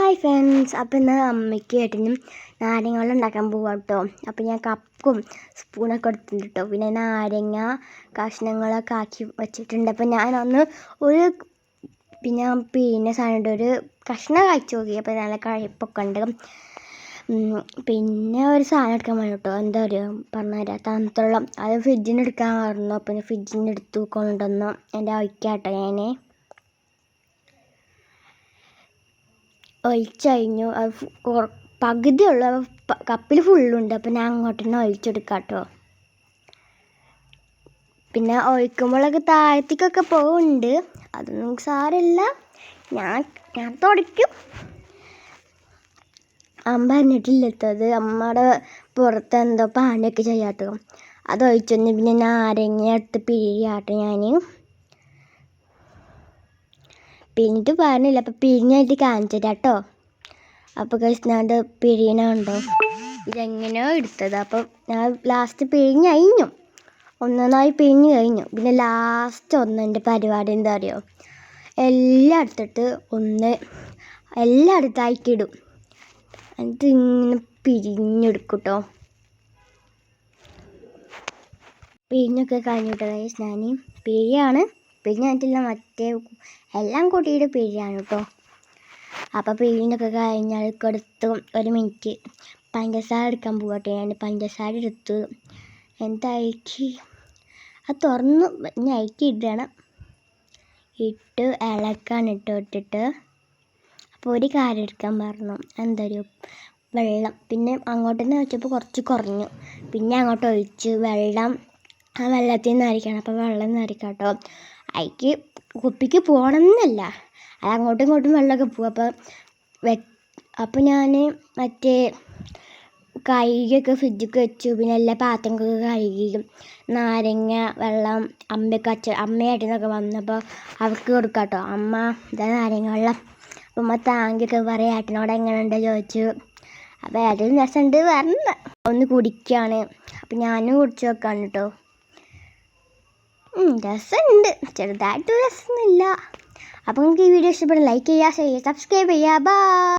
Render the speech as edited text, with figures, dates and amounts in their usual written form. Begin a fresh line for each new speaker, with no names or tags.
Hi friends, അപ്പോൾ ഇന്ന് അമ്മയ്ക്ക് ഏട്ടനും നാരങ്ങ വെള്ളം ഉണ്ടാക്കാൻ പോകാം കേട്ടോ. അപ്പോൾ ഞാൻ കപ്പും സ്പൂണൊക്കെ എടുത്തിട്ടുണ്ട് കേട്ടോ. പിന്നെ നാരങ്ങ കഷ്ണങ്ങളൊക്കെ ആക്കി വെച്ചിട്ടുണ്ട്. അപ്പോൾ ഞാനൊന്ന് ഒരു പിന്നെ സാധനമുണ്ട്, ഒരു കഷ്ണം കഴിച്ചു നോക്കി. അപ്പോൾ നല്ല കഴിപ്പൊക്കെ ഉണ്ട്. പിന്നെ ഒരു സാധനം എടുക്കാൻ വേണ്ടി കേട്ടോ, എന്താ പറയുക പറഞ്ഞുതരാം, തണുത്തുള്ളം. അത് ഫ്രിഡ്ജിന് എടുക്കാൻ പറഞ്ഞു. അപ്പോൾ ഫ്രിഡ്ജിന് എടുത്തു കൊണ്ടുവന്നു എൻ്റെ ഒഴിക്കാട്ടോ. ഞാൻ ഒഴിച്ച് കഴിഞ്ഞു. അത് പകുതിയുള്ളൂ, കപ്പിൽ ഫുള്ളുണ്ട്. അപ്പം ഞാൻ അങ്ങോട്ട് തന്നെ ഒഴിച്ചെടുക്കാം കേട്ടോ. പിന്നെ ഒഴിക്കുമ്പോഴൊക്കെ താഴത്തേക്കൊക്കെ പോകുന്നുണ്ട്, അതൊന്നും സാരമില്ല, ഞാൻ തുടയ്ക്കും. അമ്മ പറഞ്ഞിട്ടില്ലെത്തത്, അമ്മയുടെ പുറത്ത് എന്തോ പാനിയൊക്കെ ചെയ്യാട്ടോ. അത് ഒഴിച്ചൊന്ന് പിന്നെ നാരങ്ങ എടുത്ത് പിഴിയാട്ടോ. ഞാൻ പിഴിഞ്ഞിട്ട് പറഞ്ഞില്ല, അപ്പോൾ പിഴിഞ്ഞായിട്ട് കാണിച്ചു തരാം കേട്ടോ. അപ്പോൾ കഴിച്ചാണ്ട് പിഴിയണുണ്ടോ, ഇതെങ്ങനെയോ എടുത്തത്. അപ്പം ഞാൻ ലാസ്റ്റ് പിഴിഞ്ഞ് കഴിഞ്ഞു, ഒന്നൊന്നായി പിഴിഞ്ഞ് കഴിഞ്ഞു. പിന്നെ ലാസ്റ്റ് എൻ്റെ പരിപാടി എന്താ അറിയോ, എല്ലാം എടുത്തിട്ട് എല്ലാം അടുത്തായിക്കിടും, എന്നിട്ട് ഇങ്ങനെ പിഴിഞ്ഞെടുക്കും കേട്ടോ. പിഴിഞ്ഞൊക്കെ കഴിഞ്ഞിട്ട് ഞാൻ പിഴിയാണ്, പിഴിഞ്ഞായിട്ടില്ല, മറ്റേ എല്ലാം കൂട്ടിയിട്ട് പിഴിയാണ് കേട്ടോ. അപ്പോൾ പിഴിഞ്ഞൊക്കെ കഴിഞ്ഞാൽ എടുത്ത് ഒരു മിനിറ്റ് പഞ്ചസാര എടുക്കാൻ പോകട്ടെ. ഞാൻ പഞ്ചസാര എടുത്ത് എന്താക്കി അത് തുറന്ന് ഞെക്കി ഇടണം, ഇട്ട് ഇളക്കാൻ ഇട്ടിട്ട്. അപ്പോൾ ഒരു കാര്യം എടുക്കാൻ പറഞ്ഞു, എന്തൊരു വെള്ളം. പിന്നെ അങ്ങോട്ട് തന്നെ വെച്ചപ്പോൾ കുറച്ച് കുറഞ്ഞു, പിന്നെ അങ്ങോട്ട് ഒഴിച്ച് വെള്ളം. ആ വെള്ളത്തിൽ നിന്ന് അരിക്കണം. അപ്പോൾ വെള്ളം നിറയ്ക്കാം കേട്ടോ. അതിക്ക് കുപ്പിക്ക് പോകണമെന്നല്ല, അത് അങ്ങോട്ടും ഇങ്ങോട്ടും വെള്ളമൊക്കെ പോകും. അപ്പോൾ ഞാൻ മറ്റേ കഴുകിയൊക്കെ ഫ്രിഡ്ജൊക്കെ വെച്ചു. പിന്നെ എല്ലാ പാത്രങ്ങളൊക്കെ കഴുകി, നാരങ്ങ വെള്ളം അമ്മയായിട്ടൊക്കെ വന്നപ്പോൾ അവർക്ക് കൊടുക്കാം കേട്ടോ. അമ്മ ഇതാ നാരങ്ങ വെള്ളം. അപ്പം അമ്മ താങ്കിയൊക്കെ പറയാം, ഏട്ടനോട് എങ്ങനെയുണ്ട് ചോദിച്ചു. അപ്പോൾ ഏട്ടന് രസമുണ്ട് പറഞ്ഞ ഒന്ന് കുടിക്കുകയാണ്. അപ്പം ഞാനും കുടിച്ച് വെക്കാണ് കേട്ടോ. രസമുണ്ട്, ചെറുതായിട്ട് രസമൊന്നുമില്ല. അപ്പോൾ നിങ്ങൾക്ക് ഈ വീഡിയോ ഇഷ്ടപ്പെടും, ലൈക്ക് ചെയ്യുക, ഷെയർ ചെയ്യുക, സബ്സ്ക്രൈബ് ചെയ്യുക. ബൈ.